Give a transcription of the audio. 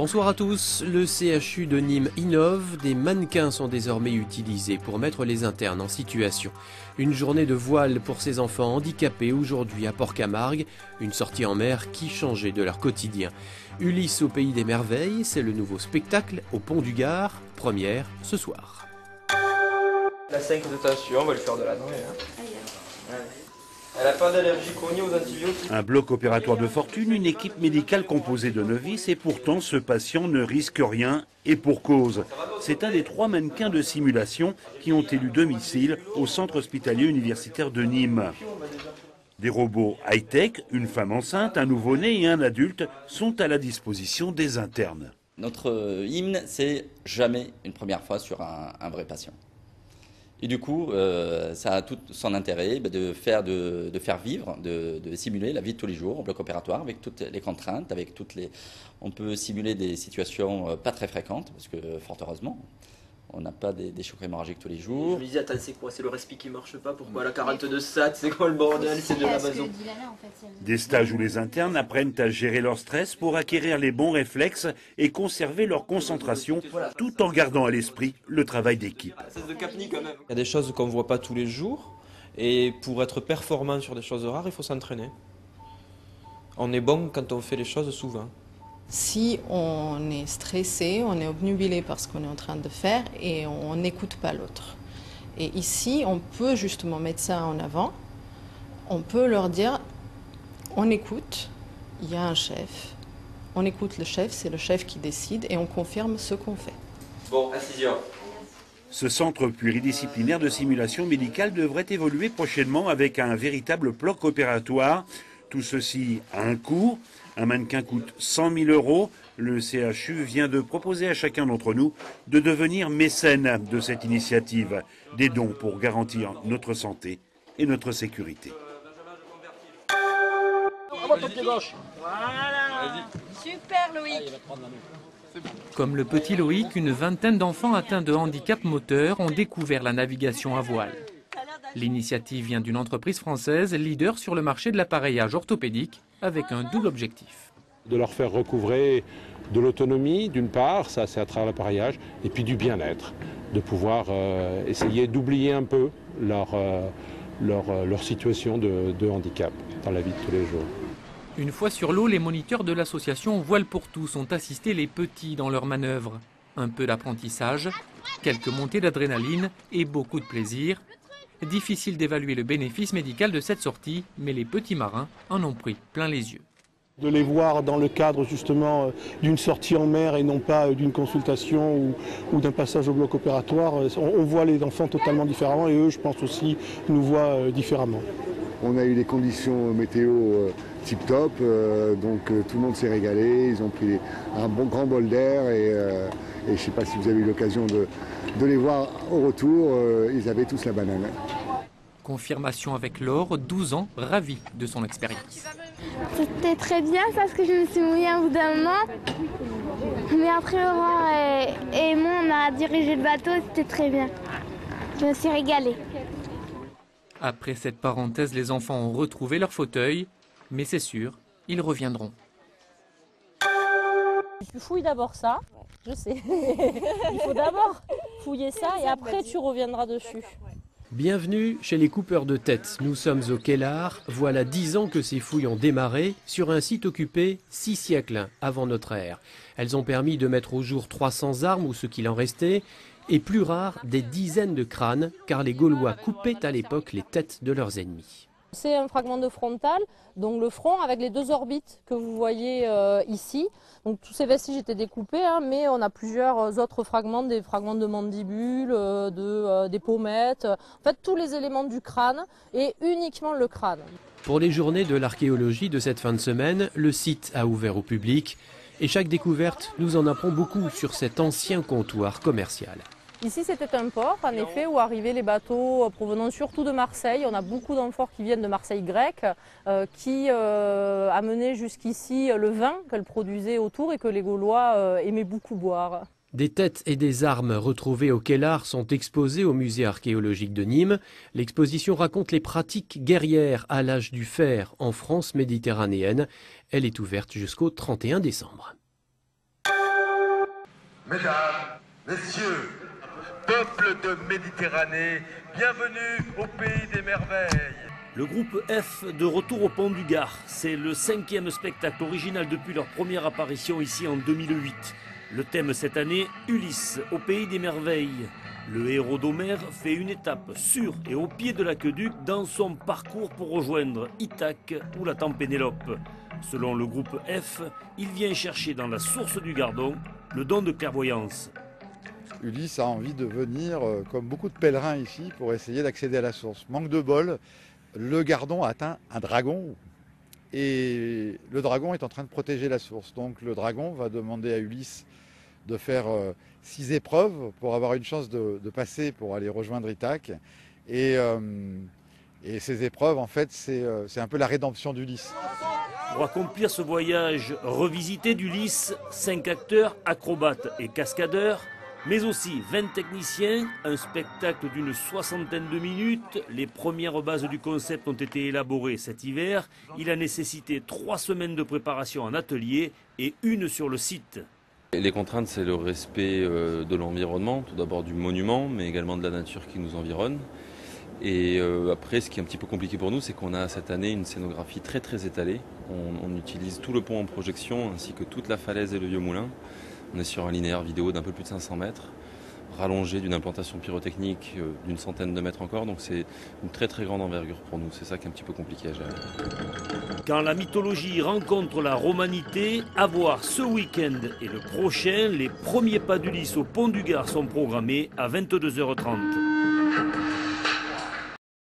Bonsoir à tous, le CHU de Nîmes innove, des mannequins sont désormais utilisés pour mettre les internes en situation. Une journée de voile pour ces enfants handicapés aujourd'hui à Port-Camargue, une sortie en mer qui changeait de leur quotidien. Ulysse au pays des merveilles, c'est le nouveau spectacle au Pont du Gard, première ce soir. La 5 de tension, on va lui faire de la nuit. Elle n'a pas d'allergie connue aux antibiotiques. Un bloc opératoire de fortune, une équipe médicale composée de novices et pourtant ce patient ne risque rien et pour cause. C'est un des 3 mannequins de simulation qui ont élu domicile au centre hospitalier universitaire de Nîmes. Des robots high-tech, une femme enceinte, un nouveau-né et un adulte sont à la disposition des internes. Notre hymne, c'est jamais une première fois sur un vrai patient. Et du coup, ça a tout son intérêt de faire vivre, de simuler la vie de tous les jours au bloc opératoire avec toutes les contraintes, on peut simuler des situations pas très fréquentes, parce que fort heureusement, on n'a pas des chocs hémorragiques tous les jours. Je me disais, attends, c'est quoi? C'est le respi qui marche pas? Pourquoi la 42 SAT? C'est quoi le bordel? C'est de l'Amazon. Des stages où les internes apprennent à gérer leur stress pour acquérir les bons réflexes et conserver leur concentration tout en gardant à l'esprit le travail d'équipe. Il y a des choses qu'on ne voit pas tous les jours et pour être performant sur des choses rares, il faut s'entraîner. On est bon quand on fait les choses souvent. Si on est stressé, on est obnubilé par ce qu'on est en train de faire et on n'écoute pas l'autre. Et ici, on peut justement mettre ça en avant. On peut leur dire, on écoute, il y a un chef. On écoute le chef, c'est le chef qui décide et on confirme ce qu'on fait. Bon, à 6 heures. Ce centre pluridisciplinaire de simulation médicale devrait évoluer prochainement avec un véritable bloc opératoire. Tout ceci a un coût. Un mannequin coûte 100 000 €. Le CHU vient de proposer à chacun d'entre nous de devenir mécène de cette initiative. Des dons pour garantir notre santé et notre sécurité. Voilà. Super Loïc. Comme le petit Loïc, une vingtaine d'enfants atteints de handicap moteur ont découvert la navigation à voile. L'initiative vient d'une entreprise française, leader sur le marché de l'appareillage orthopédique, avec un double objectif. De leur faire recouvrer de l'autonomie, d'une part, ça c'est à travers l'appareillage, et puis du bien-être, de pouvoir essayer d'oublier un peu leur situation de handicap dans la vie de tous les jours. Une fois sur l'eau, les moniteurs de l'association Voile pour tous ont assisté les petits dans leurs manœuvres. Un peu d'apprentissage, quelques montées d'adrénaline et beaucoup de plaisir. Difficile d'évaluer le bénéfice médical de cette sortie, mais les petits marins en ont pris plein les yeux. De les voir dans le cadre justement d'une sortie en mer et non pas d'une consultation ou d'un passage au bloc opératoire, on voit les enfants totalement différemment et eux, je pense aussi, nous voient différemment. On a eu des conditions météo tip-top, donc tout le monde s'est régalé, ils ont pris un grand bol d'air et je ne sais pas si vous avez eu l'occasion de les voir au retour, ils avaient tous la banane. Confirmation avec Laure, 12 ans, ravie de son expérience. C'était très bien parce que je me suis mouillée un bout d'un moment. Mais après Laurent et moi, on a dirigé le bateau, c'était très bien. Je me suis régalée. Après cette parenthèse, les enfants ont retrouvé leur fauteuil, mais c'est sûr, ils reviendront. Tu fouilles d'abord ça, je sais. Il faut d'abord fouiller ça et après tu reviendras dessus. Bienvenue chez les coupeurs de tête. Nous sommes au Kellar. Voilà 10 ans que ces fouilles ont démarré sur un site occupé 6 siècles avant notre ère. Elles ont permis de mettre au jour 300 armes ou ce qu'il en restait, et plus rare, des dizaines de crânes, car les Gaulois coupaient à l'époque les têtes de leurs ennemis. C'est un fragment de frontal, donc le front avec les 2 orbites que vous voyez ici. Donc tous ces vestiges étaient découpés, mais on a plusieurs autres fragments, des fragments de mandibule, des pommettes, en fait tous les éléments du crâne et uniquement le crâne. Pour les journées de l'archéologie de cette fin de semaine, le site a ouvert au public et chaque découverte nous en apprend beaucoup sur cet ancien comptoir commercial. Ici, c'était un port, en effet, où arrivaient les bateaux provenant surtout de Marseille. On a beaucoup d'amphores qui viennent de Marseille grecque, qui amenaient jusqu'ici le vin qu'elle produisait autour et que les Gaulois aimaient beaucoup boire. Des têtes et des armes retrouvées au Kellar sont exposées au musée archéologique de Nîmes. L'exposition raconte les pratiques guerrières à l'âge du fer en France méditerranéenne. Elle est ouverte jusqu'au 31 décembre. Mesdames, messieurs, peuple de Méditerranée, bienvenue au pays des merveilles. Le groupe F de retour au Pont du Gard. C'est le 5e spectacle original depuis leur première apparition ici en 2008. Le thème cette année, Ulysse, au pays des merveilles. Le héros d'Homère fait une étape sur et au pied de l'aqueduc dans son parcours pour rejoindre Ithaque ou la Tante Pénélope. Selon le groupe F, il vient chercher dans la source du Gardon le don de clairvoyance. Ulysse a envie de venir, comme beaucoup de pèlerins ici, pour essayer d'accéder à la source. Manque de bol, le Gardon a atteint un dragon et le dragon est en train de protéger la source. Donc le dragon va demander à Ulysse de faire 6 épreuves pour avoir une chance de passer pour aller rejoindre Ithaque. Et ces épreuves, en fait, c'est un peu la rédemption d'Ulysse. Pour accomplir ce voyage revisité d'Ulysse, 5 acteurs, acrobates et cascadeurs, mais aussi 20 techniciens, un spectacle d'une 60aine de minutes. Les premières bases du concept ont été élaborées cet hiver. Il a nécessité 3 semaines de préparation en atelier et 1 sur le site. Les contraintes, c'est le respect de l'environnement, tout d'abord du monument, mais également de la nature qui nous environne. Et après, ce qui est un petit peu compliqué pour nous, c'est qu'on a cette année une scénographie très très étalée. On utilise tout le pont en projection ainsi que toute la falaise et le vieux moulin. On est sur un linéaire vidéo d'un peu plus de 500 mètres, rallongé d'une implantation pyrotechnique d'une centaine de mètres encore. Donc c'est une très très grande envergure pour nous. C'est ça qui est un petit peu compliqué à gérer. Quand la mythologie rencontre la romanité, à voir ce week-end et le prochain, les premiers pas d'Ulysse au Pont du Gard sont programmés à 22h30.